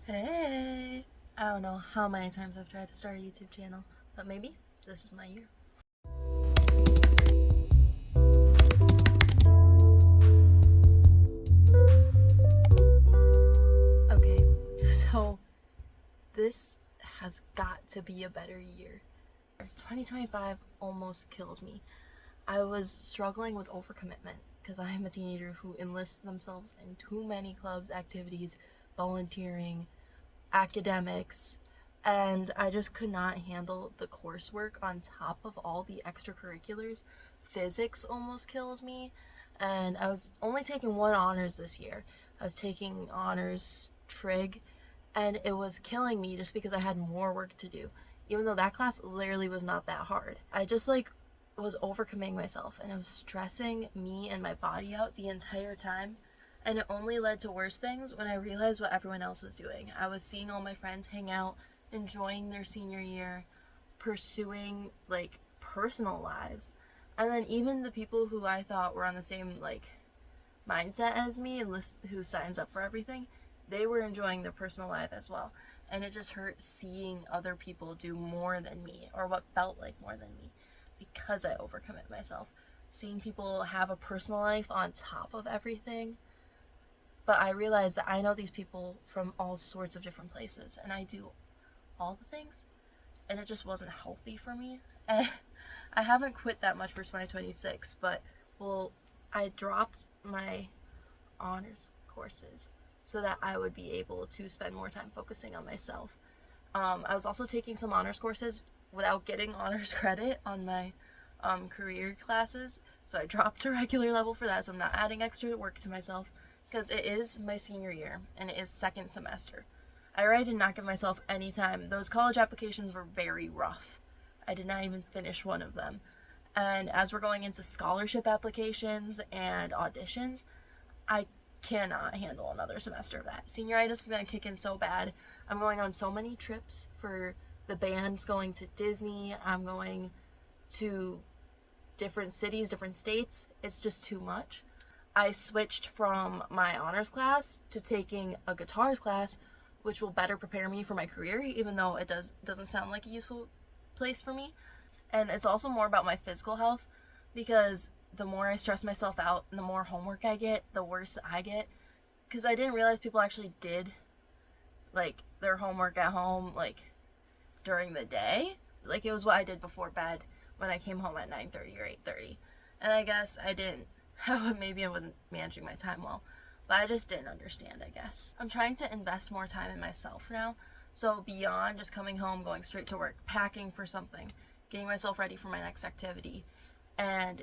Hey! I don't know how many times I've tried to start a YouTube channel, but maybe this is my year. Okay, so this has got to be a better year. 2025 almost killed me. I was struggling with overcommitment because I am a teenager who enlists themselves in too many clubs, activities, volunteering, academics, and I just could not handle the coursework on top of all the extracurriculars. Physics almost killed me, and I was only taking one honors this year. I was taking honors trig, and it was killing me just because I had more work to do, even though that class literally was not that hard. I just was overcommitting myself, and it was stressing me and my body out the entire time. And it only led to worse things when I realized what everyone else was doing. I was seeing all my friends hang out, enjoying their senior year, pursuing personal lives. And then even the people who I thought were on the same mindset as me and who signs up for everything, they were enjoying their personal life as well. And it just hurt seeing other people do more than me, or what felt like more than me, because I overcommit myself. Seeing people have a personal life on top of everything. But I realized that I know these people from all sorts of different places, and I do all the things, and it just wasn't healthy for me. And I haven't quit that much for 2026, but I dropped my honors courses so that I would be able to spend more time focusing on myself. I was also taking some honors courses without getting honors credit on my career classes, so I dropped to regular level for that, so I'm not adding extra work to myself, because it is my senior year and it is second semester. I already did not give myself any time. Those college applications were very rough. I did not even finish one of them. And as we're going into scholarship applications and auditions, I cannot handle another semester of that. Senioritis is going to kick in so bad. I'm going on so many trips for the band's going to Disney. I'm going to different cities, different states. It's just too much. I switched from my honors class to taking a guitars class, which will better prepare me for my career, even though it doesn't sound like a useful place for me. And it's also more about my physical health, because the more I stress myself out and the more homework I get, the worse I get. Because I didn't realize people actually did their homework at home during the day. It was what I did before bed when I came home at 9:30 or 8:30. And I guess I didn't. Maybe I wasn't managing my time well, but I just didn't understand, I guess. I'm trying to invest more time in myself now. So beyond just coming home, going straight to work, packing for something, getting myself ready for my next activity, and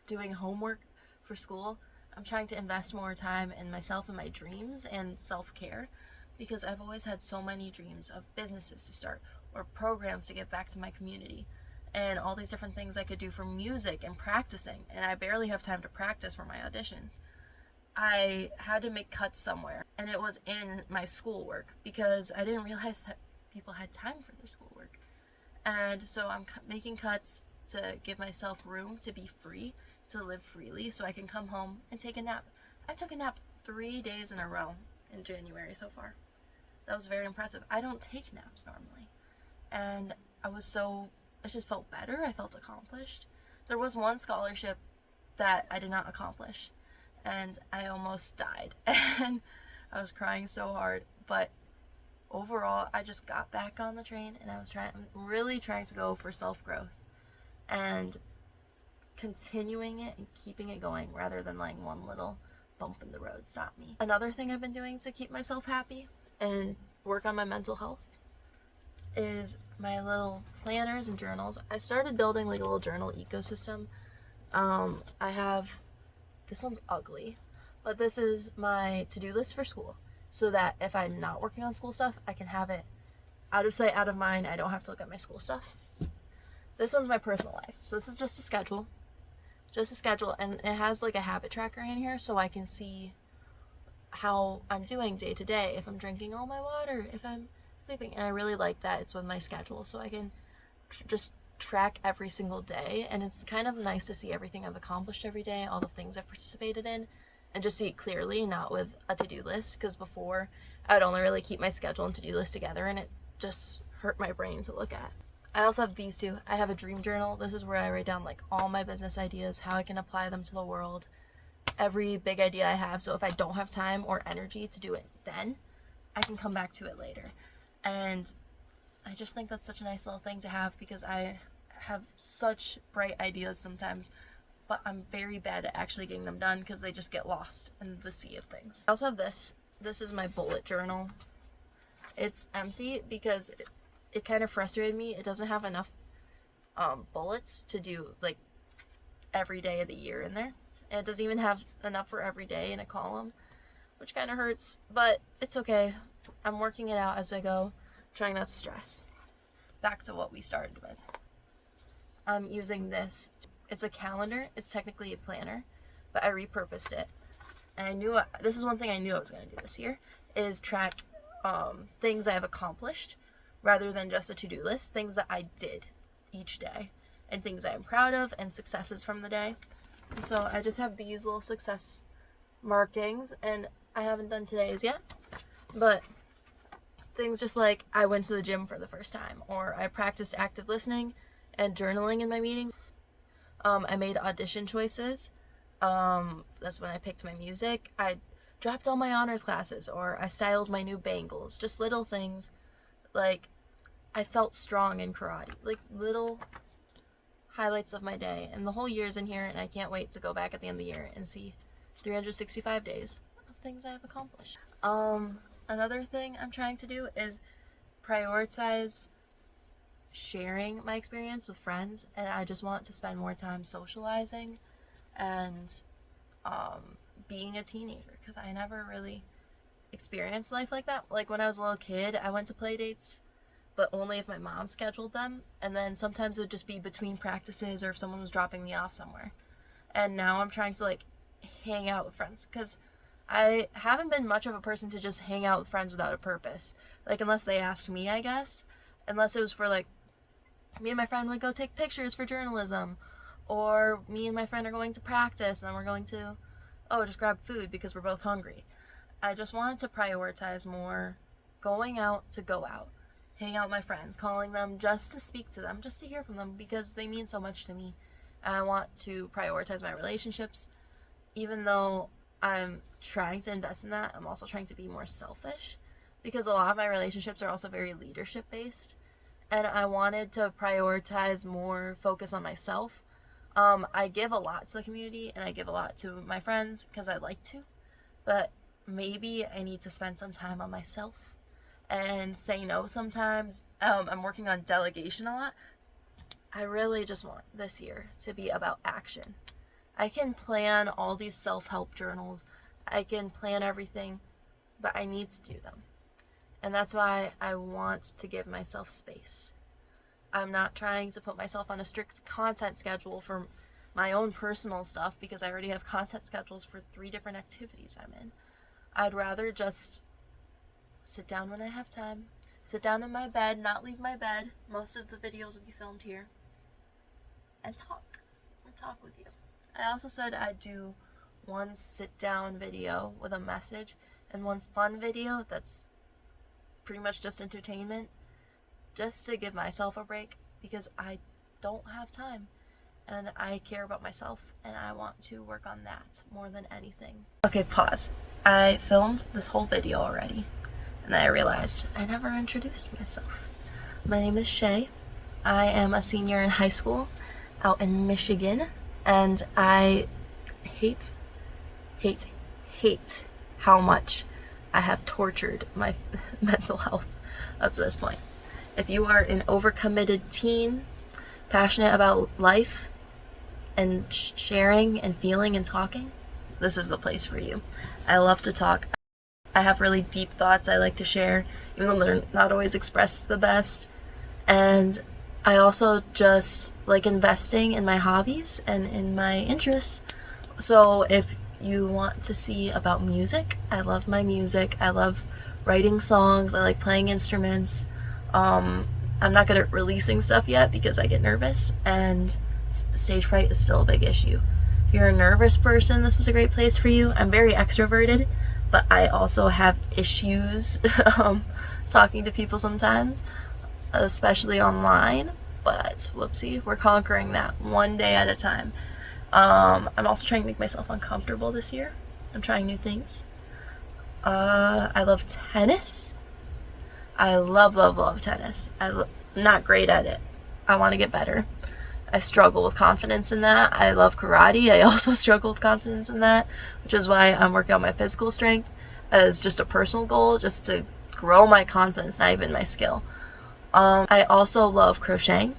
doing homework for school, I'm trying to invest more time in myself and my dreams and self-care, because I've always had so many dreams of businesses to start or programs to give back to my community, and all these different things I could do for music and practicing, and I barely have time to practice for my auditions. I had to make cuts somewhere, and it was in my schoolwork, because I didn't realize that people had time for their schoolwork. And so I'm making cuts to give myself room to be free, to live freely, so I can come home and take a nap. I took a nap 3 days in a row in January so far. That was very impressive. I don't take naps normally. And it just felt better. I felt accomplished. There was one scholarship that I did not accomplish, and I almost died. And I was crying so hard. But overall, I just got back on the train, and I'm really trying to go for self-growth and continuing it and keeping it going, rather than letting one little bump in the road stop me. Another thing I've been doing to keep myself happy and work on my mental health is my little planners and journals. I started building a little journal ecosystem. This one's ugly, but this is my to-do list for school, so that if I'm not working on school stuff, I can have it out of sight, out of mind. I don't have to look at my school stuff. This one's my personal life. So this is just a schedule, and it has a habit tracker in here, so I can see how I'm doing day to day, if I'm drinking all my water, if I'm sleeping. And I really like that it's with my schedule, so I can just track every single day, and it's kind of nice to see everything I've accomplished every day, all the things I've participated in, and just see it clearly, not with a to-do list. Because before, I would only really keep my schedule and to-do list together, and it just hurt my brain to look at. I also have these two. I have a dream journal. This is where I write down like all my business ideas, how I can apply them to the world, every big idea I have. So if I don't have time or energy to do it then, I can come back to it later. And I just think that's such a nice little thing to have, because I have such bright ideas sometimes, but I'm very bad at actually getting them done because they just get lost in the sea of things. I also have this. This is my bullet journal. It's empty because it kind of frustrated me. It doesn't have enough bullets to do like every day of the year in there. And it doesn't even have enough for every day in a column, which kind of hurts, but it's okay. I'm working it out as I go, trying not to stress. Back to what we started with. I'm using this. It's a calendar. It's technically a planner, but I repurposed it. And I knew, this is one thing I knew I was going to do this year, is track things I have accomplished rather than just a to-do list, things that I did each day and things I'm proud of and successes from the day. And so I just have these little success markings, and I haven't done today's yet, but things just like I went to the gym for the first time, or I practiced active listening and journaling in my meetings. I made audition choices. That's when I picked my music. I dropped all my honors classes, or I styled my new bangles. Just little things. Like, I felt strong in karate. Like, little highlights of my day. And the whole year's in here, and I can't wait to go back at the end of the year and see 365 days of things I've accomplished. Another thing I'm trying to do is prioritize sharing my experience with friends, and I just want to spend more time socializing and being a teenager, because I never really experienced life like that. Like when I was a little kid, I went to play dates, but only if my mom scheduled them, and then sometimes it would just be between practices or if someone was dropping me off somewhere. And now I'm trying to like hang out with friends, because I haven't been much of a person to just hang out with friends without a purpose, like unless they asked me, I guess, unless it was for like me and my friend would go take pictures for journalism, or me and my friend are going to practice and then we're going to just grab food because we're both hungry. I just wanted to prioritize more going out to go out, hang out with my friends, calling them just to speak to them, just to hear from them, because they mean so much to me. And I want to prioritize my relationships. Even though I'm trying to invest in that, I'm also trying to be more selfish, because a lot of my relationships are also very leadership based, and I wanted to prioritize more focus on myself. I give a lot to the community and I give a lot to my friends because I like to, but maybe I need to spend some time on myself and say no sometimes. I'm working on delegation a lot. I really just want this year to be about action. I can plan all these self-help journals, I can plan everything, but I need to do them. And that's why I want to give myself space. I'm not trying to put myself on a strict content schedule for my own personal stuff, because I already have content schedules for 3 different activities I'm in. I'd rather just sit down when I have time, sit down in my bed, not leave my bed. Most of the videos will be filmed here. And talk with you. I also said I'd do one sit down video with a message and one fun video that's pretty much just entertainment, just to give myself a break, because I don't have time and I care about myself and I want to work on that more than anything. Okay, pause. I filmed this whole video already and then I realized I never introduced myself. My name is Shay. I am a senior in high school out in Michigan, and I hate how much I have tortured my mental health up to this point. If you are an overcommitted teen, passionate about life and sharing and feeling and talking, this is the place for you. I love to talk. I have really deep thoughts I like to share, even though they're not always expressed the best. And I also just like investing in my hobbies and in my interests. So if you want to see about music, I love my music. I love writing songs. I like playing instruments. I'm not good at releasing stuff yet because I get nervous, and stage fright is still a big issue. If you're a nervous person, this is a great place for you. I'm very extroverted, but I also have issues talking to people sometimes, especially online. But whoopsie, we're conquering that one day at a time. I'm also trying to make myself uncomfortable this year. I'm trying new things. I love tennis. I love tennis. I'm not great at it. I want to get better. I struggle with confidence in that. I love karate. I also struggle with confidence in that, which is why I'm working on my physical strength as just a personal goal, just to grow my confidence, not even my skill. I also love crocheting.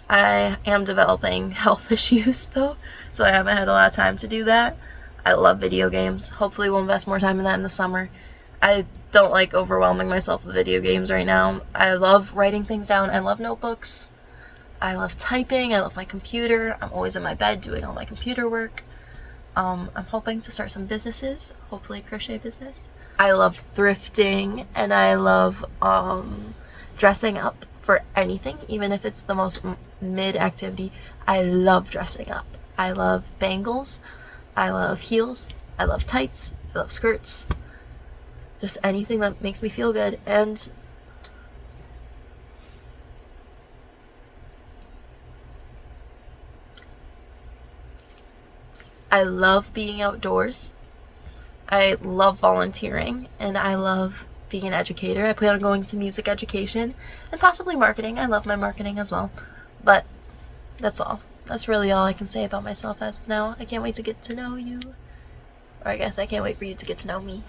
I am developing health issues though, so I haven't had a lot of time to do that. I love video games. Hopefully we'll invest more time in that in the summer. I don't like overwhelming myself with video games right now. I love writing things down. I love notebooks. I love typing. I love my computer. I'm always in my bed doing all my computer work. I'm hoping to start some businesses, hopefully a crochet business. I love thrifting, and I love dressing up for anything, even if it's the most mid activity. I love dressing up. I love bangles. I love heels. I love tights. I love skirts. Just anything that makes me feel good. And I love being outdoors. I love volunteering, and I love being an educator. I plan on going to music education and possibly marketing. I love my marketing as well. But that's all. That's really all I can say about myself as of now. I can't wait to get to know you. Or I guess I can't wait for you to get to know me.